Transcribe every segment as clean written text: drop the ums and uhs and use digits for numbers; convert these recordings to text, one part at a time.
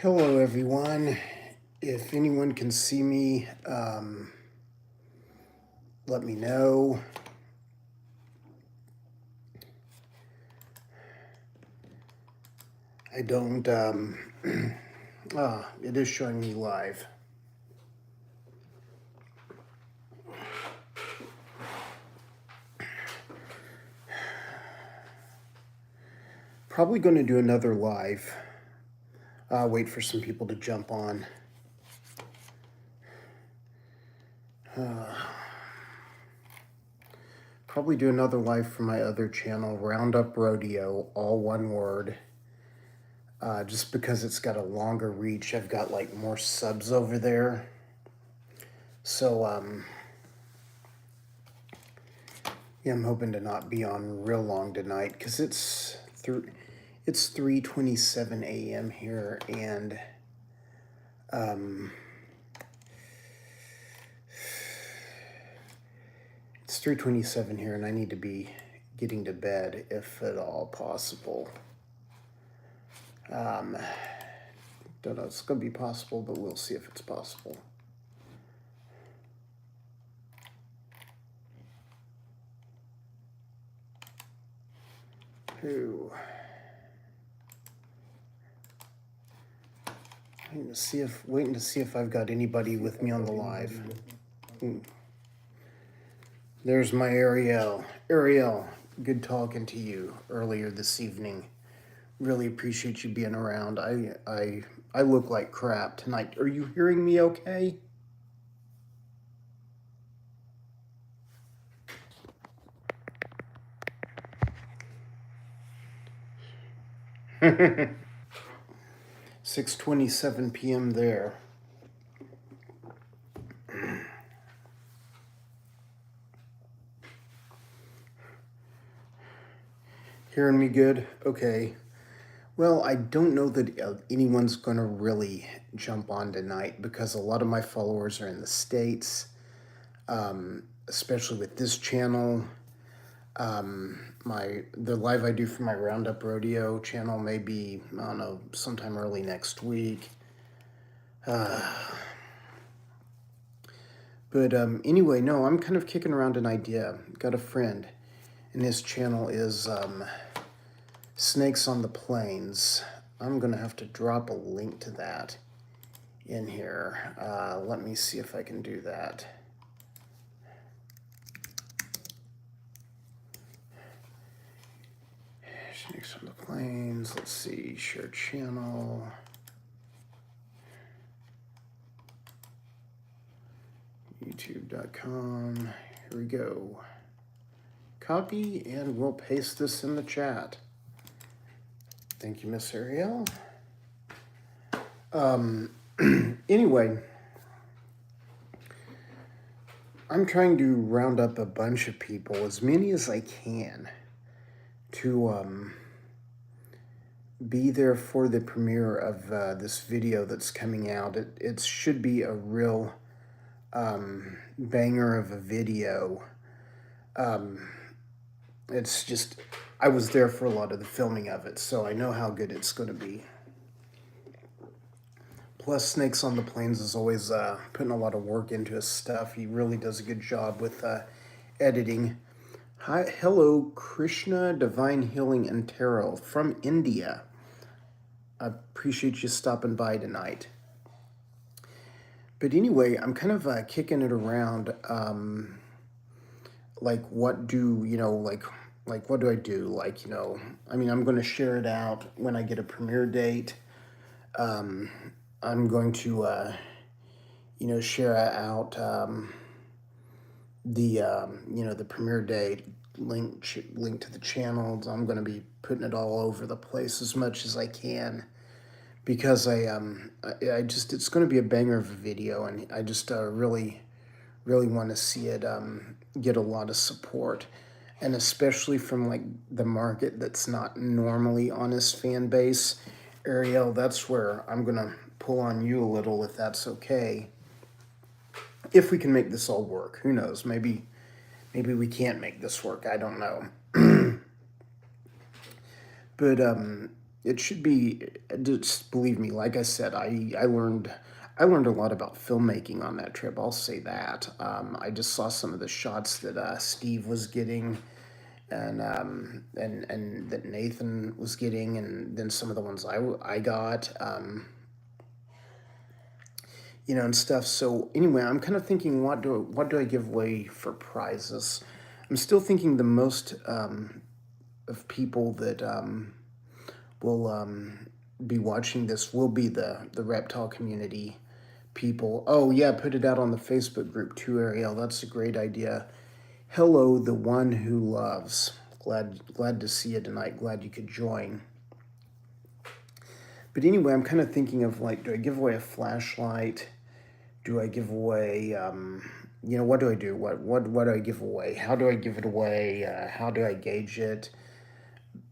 Hello everyone. If anyone can see me, let me know. I don't, it is showing me live. Probably going to do another live. Wait for some people to jump on. Probably do another live for my other channel, Roundup Rodeo, all one word. Just because it's got a longer reach, I've got like more subs over there. So, yeah, I'm hoping to not be on real long tonight because it's 3:27 a.m. here, and it's 3:27 here, and I need to be getting to bed if at all possible. Don't know if it's going to be possible, but we'll see if it's possible. Ooh. Waiting to see if I've got anybody with me on the live. There's my Ariel. Ariel, good talking to you earlier this evening. Really appreciate you being around. I look like crap tonight. Are you hearing me okay? – 6:27 p.m. there. Hearing me good? Okay. Well, I don't know that anyone's going to really jump on tonight because a lot of my followers are in the States, especially with this channel. The live I do for my Roundup Rodeo channel may be, I don't know, sometime early next week. But anyway, no, I'm kind of kicking around an idea. Got a friend, and his channel is Snakes on the Plains. I'm going to have to drop a link to that in here. Let me see if I can do that. Snakes on the Plains. Let's see. Share channel. YouTube.com. Here we go. Copy, and we'll paste this in the chat. Thank you, Miss Ariel. Anyway, I'm trying to round up a bunch of people, as many as I can, to be there for the premiere of this video that's coming out. It should be a real banger of a video. It's just, I was there for a lot of the filming of it, so I know how good it's going to be. Plus, Snakes on the Plains is always putting a lot of work into his stuff. He really does a good job with editing. Hi, hello, Krishna, Divine Healing and Tarot from India. I appreciate you stopping by tonight. But anyway, I'm kind of kicking it around. Like, what do, what do I do? Like, I mean, I'm going to share it out when I get a premiere date. I'm going to, share out the premiere date, link to the channels. I'm going to be putting it all over the place as much as I can because it's going to be a banger of a video, and I just really want to see it get a lot of support, and especially from like the market that's not normally on his fan base. Ariel, that's where I'm gonna pull on you a little, if that's okay. If we can make this all work, who knows? Maybe we can't make this work. I don't know. But it should be, just believe me, like I said, I learned a lot about filmmaking on that trip. I'll say that. I just saw some of the shots that Steve was getting, and that Nathan was getting, and then some of the ones I got, and stuff. So anyway, I'm kind of thinking, what do I give away for prizes? I'm still thinking the most of people that will be watching this will be the reptile community people. Oh yeah, put it out on the Facebook group too, Ariel. That's a great idea. Hello, the one who loves. Glad to see you tonight. Glad you could join. But anyway, I'm kind of thinking of like, do I give away a flashlight? Do I give away, what do I do? What do I give away? How do I give it away? How do I gauge it?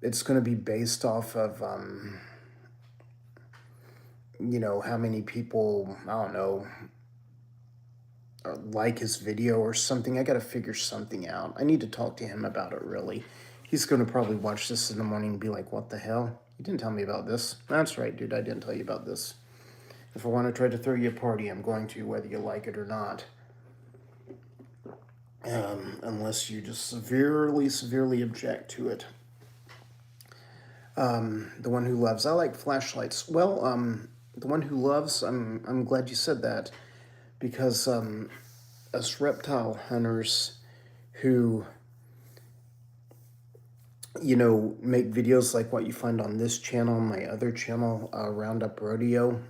It's going to be based off of, how many people, I don't know, like his video or something. I got to figure something out. I need to talk to him about it, really. He's going to probably watch this in the morning and be like, what the hell? You didn't tell me about this. That's right, dude. I didn't tell you about this. If I want to try to throw you a party, I'm going to, whether you like it or not. Unless you just severely object to it. The one who loves. I like flashlights. Well, the one who loves. I'm glad you said that, because us reptile hunters who make videos like what you find on this channel, my other channel, Roundup Rodeo,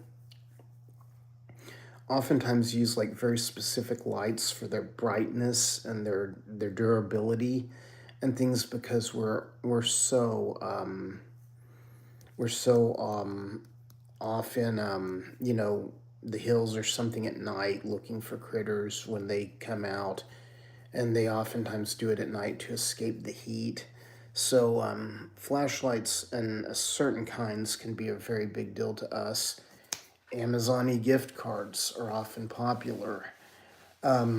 oftentimes use like very specific lights for their brightness and their durability and things, because we're so off in the hills or something at night looking for critters when they come out, and they oftentimes do it at night to escape the heat. So flashlights and certain kinds can be a very big deal to us. Amazon gift cards are often popular. I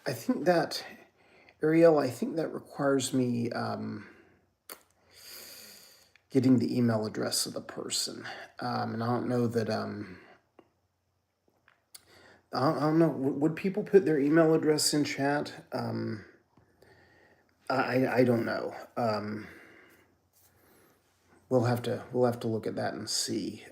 think that, Ariel, I think that requires me getting the email address of the person. And I don't know that, I don't know, would people put their email address in chat? I don't know. We'll have to look at that and see.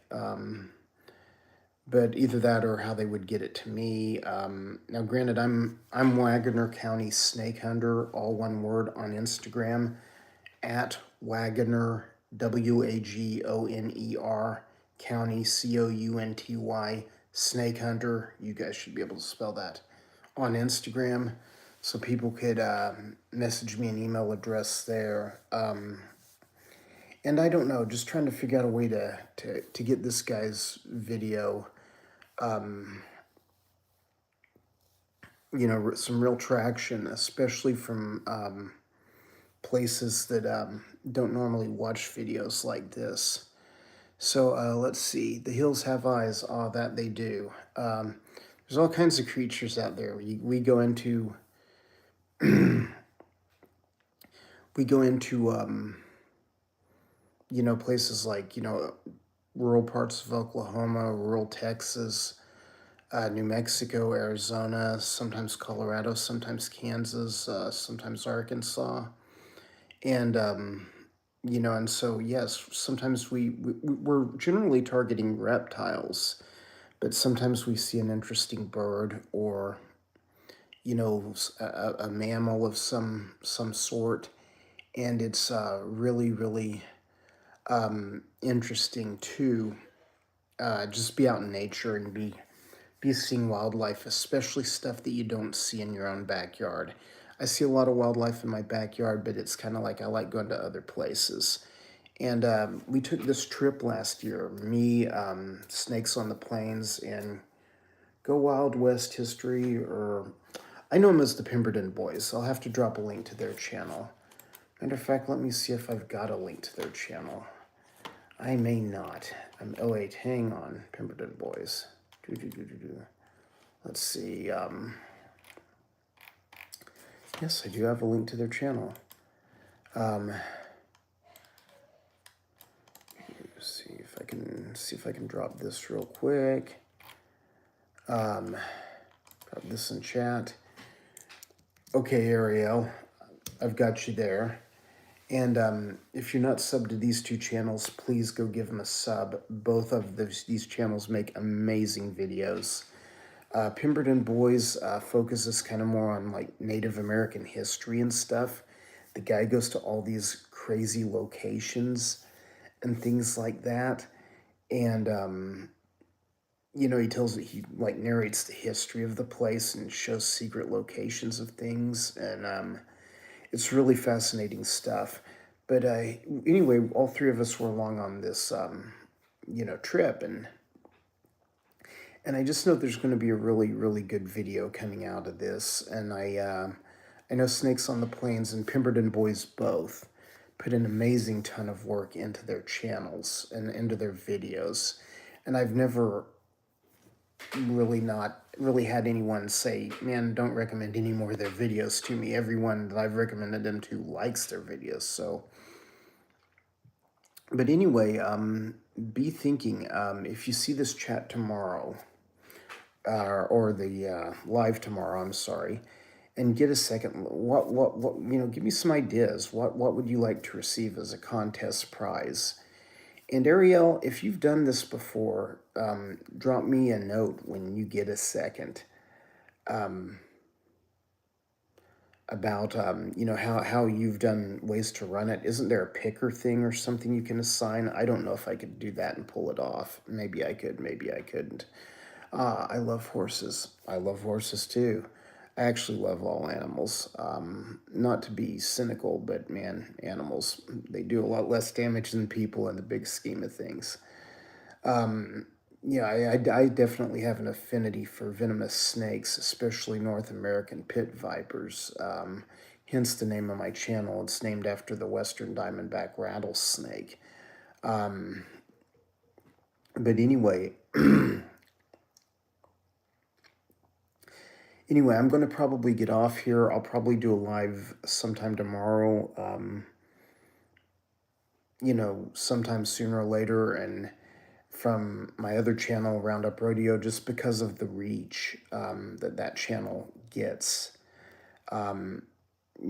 But either that or how they would get it to me. Now, granted, I'm Wagoner County Snake Hunter, all one word, on Instagram, at Wagoner, Wagoner County, County, Snake Hunter. You guys should be able to spell that, on Instagram, so people could message me an email address there. And I don't know, just trying to figure out a way to get this guy's video, some real traction, especially from places that don't normally watch videos like this. So let's see. The hills have eyes. Oh, that they do. There's all kinds of creatures out there. We go into places like, rural parts of Oklahoma, rural Texas, New Mexico, Arizona, sometimes Colorado, sometimes Kansas, sometimes Arkansas. And, and so, yes, sometimes we're generally targeting reptiles, but sometimes we see an interesting bird, or, a mammal of some sort. And it's really interesting to just be out in nature and be seeing wildlife, especially stuff that you don't see in your own backyard. I see a lot of wildlife in my backyard, but it's kind of like I like going to other places. And we took this trip last year, me, Snakes on the Plains, and Go Wild West History, or I know them as the Pemberton Boys. I'll have to drop a link to their channel. Matter of fact, let me see if I've got a link to their channel. I may not. Oh wait, hang on, Pemberton Boys. Let's see. Yes, I do have a link to their channel. let's see if I can drop this real quick. Drop this in chat. Okay, Ariel, I've got you there. And if you're not subbed to these two channels, please go give them a sub. Both of these channels make amazing videos. Pemberton Boys focuses kind of more on like Native American history and stuff. The guy goes to all these crazy locations and things like that. And you know, he like narrates the history of the place and shows secret locations of things. And it's really fascinating stuff. But anyway, all three of us were along on this, you know, trip. And I just know there's going to be a really, really good video coming out of this. And I know Snakes on the Plains and Pemberton Boys both put an amazing ton of work into their channels and into their videos. And I've never not really had anyone say, man, don't recommend any more of their videos to me. Everyone that I've recommended them to likes their videos. So, but anyway, be thinking, if you see this chat tomorrow, or the live tomorrow, I'm sorry, and get a second, what, you know, give me some ideas. What would you like to receive as a contest prize? And Ariel, if you've done this before, drop me a note when you get a second, about, you know, how you've done ways to run it. Isn't there a picker thing or something you can assign? I don't know if I could do that and pull it off. Maybe I could, maybe I couldn't. I love horses. I love horses too. I actually love all animals. Not to be cynical, but man, animals, they do a lot less damage than people in the big scheme of things. Yeah, I definitely have an affinity for venomous snakes, especially North American pit vipers. Hence the name of my channel. It's named after the Western diamondback rattlesnake. But anyway, anyway, I'm going to probably get off here. I'll probably do a live sometime tomorrow, you know, sometime sooner or later, and from my other channel, Roundup Rodeo, just because of the reach that channel gets.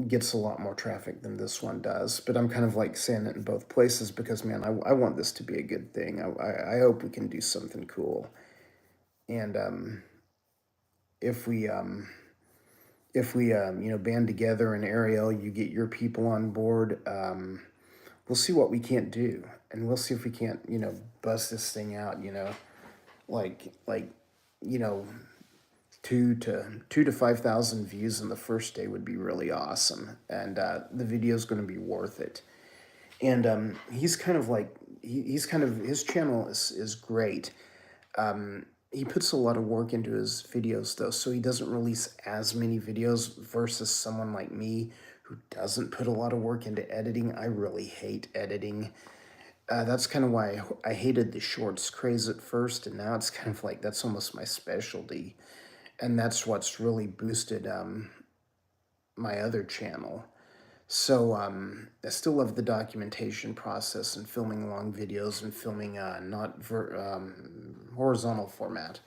Gets a lot more traffic than this one does. But I'm kind of like saying it in both places because, man, I want this to be a good thing. I hope we can do something cool. And if we you know, band together, and Ariel, you get your people on board, we'll see what we can't do, and we'll see if we can't, you know, bust this thing out, you know, like you know, 2,000 to 5,000 views in the first day would be really awesome, and the video is going to be worth it. And he's kind of like he's kind of, his channel is great. He puts a lot of work into his videos though, so he doesn't release as many videos versus someone like me who doesn't put a lot of work into editing. I really hate editing. That's kind of why I hated the shorts craze at first, and now it's kind of like that's almost my specialty. And that's what's really boosted my other channel. So I still love the documentation process and filming long videos and filming not horizontal format.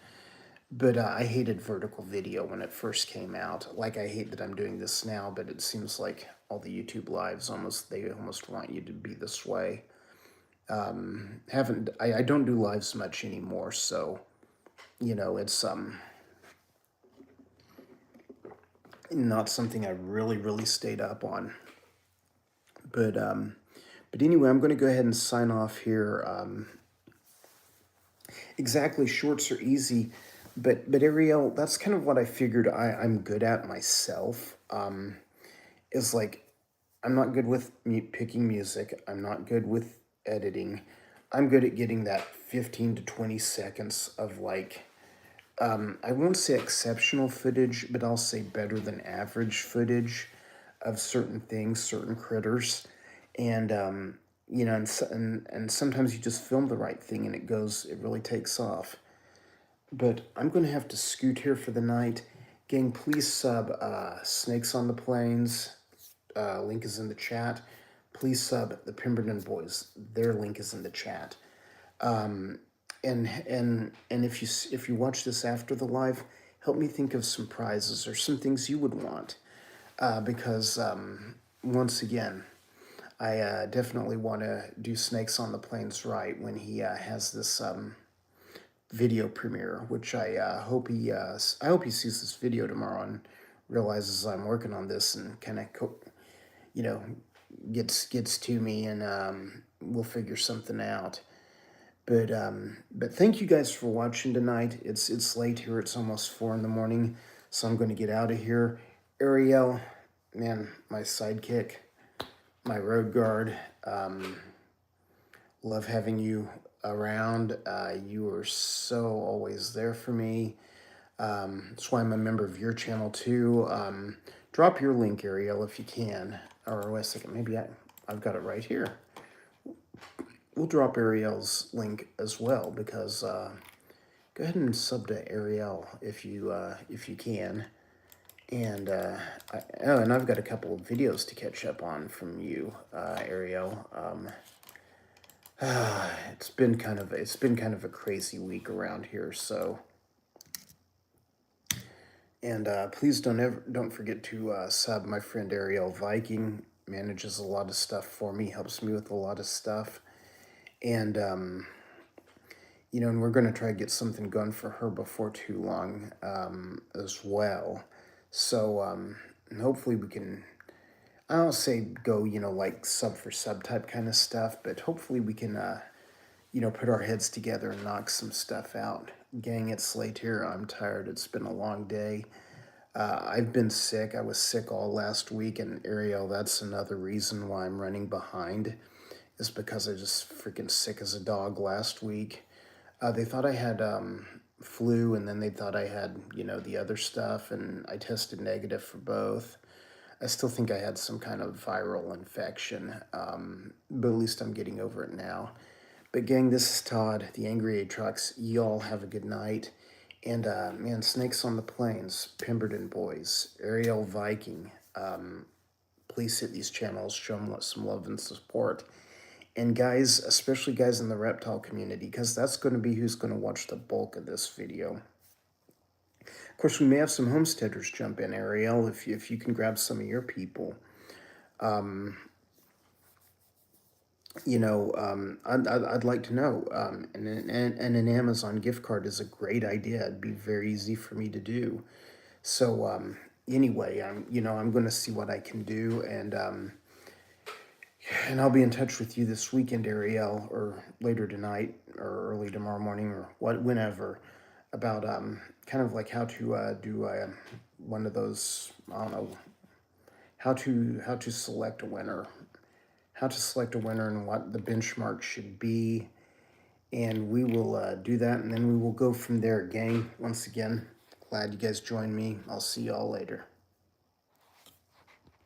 But I hated vertical video when it first came out. Like, I hate that I'm doing this now, but it seems like all the YouTube lives they almost want you to be this way. I don't do lives much anymore, so you know, it's not something I really stayed up on. But anyway, I'm going to go ahead and sign off here. Exactly, shorts are easy, but Ariel, that's kind of what I figured I'm good at myself. Is like, I'm not good with picking music. I'm not good with editing. I'm good at getting that 15 to 20 seconds of like, I won't say exceptional footage, but I'll say better than average footage of certain things, certain critters. And, you know, and sometimes you just film the right thing and it really takes off. But I'm going to have to scoot here for the night. Gang, please sub Snakes on the Plains. Link is in the chat. Please sub the Pemberton Boys. Their link is in the chat. And if you watch this after the live, help me think of some prizes or some things you would want, because once again, I definitely want to do Snakes on the Plains right when he has this video premiere, which I hope he sees this video tomorrow and realizes I'm working on this and kind of you know gets to me, and we'll figure something out. But thank you guys for watching tonight. It's late here. It's almost 4 in the morning, so I'm going to get out of here. Ariel, man, my sidekick, my road guard. Love having you around. You are so always there for me. That's why I'm a member of your channel too. Drop your link, Ariel, if you can. Or wait a second, maybe I've got it right here. We'll drop Ariel's link as well, because go ahead and sub to Ariel if you can. And and I've got a couple of videos to catch up on from you, Ariel. It's been kind of a crazy week around here, so. And please don't forget to sub. My friend Ariel Viking manages a lot of stuff for me, helps me with a lot of stuff, and and we're going to try to get something going for her before too long, as well. So hopefully we can. I don't say go, like sub for sub type kind of stuff, but hopefully we can, put our heads together and knock some stuff out. Gang, it's late here. I'm tired. It's been a long day. I've been sick. I was sick all last week, and Ariel, that's another reason why I'm running behind, is because I just freaking sick as a dog last week. They thought I had flu, and then they thought I had, the other stuff, and I tested negative for both. I still think I had some kind of viral infection, but at least I'm getting over it now. But gang, this is Todd, the Angry Atrox. Y'all have a good night. And man, Snakes on the Plains, Pemberton Boys, Ariel Viking. Please hit these channels, show them some love and support. And guys, especially guys in the reptile community, because that's going to be who's going to watch the bulk of this video. Of course, we may have some homesteaders jump in, Ariel, if you can grab some of your people. I'd like to know. And an Amazon gift card is a great idea. It'd be very easy for me to do. So anyway, I'm going to see what I can do, and I'll be in touch with you this weekend, Ariel, or later tonight, or early tomorrow morning, or whenever, about kind of like how to do one of those, I don't know, how to select a winner, and what the benchmark should be, and we will do that, and then we will go from there, gang. Once again, glad you guys joined me. I'll see y'all later.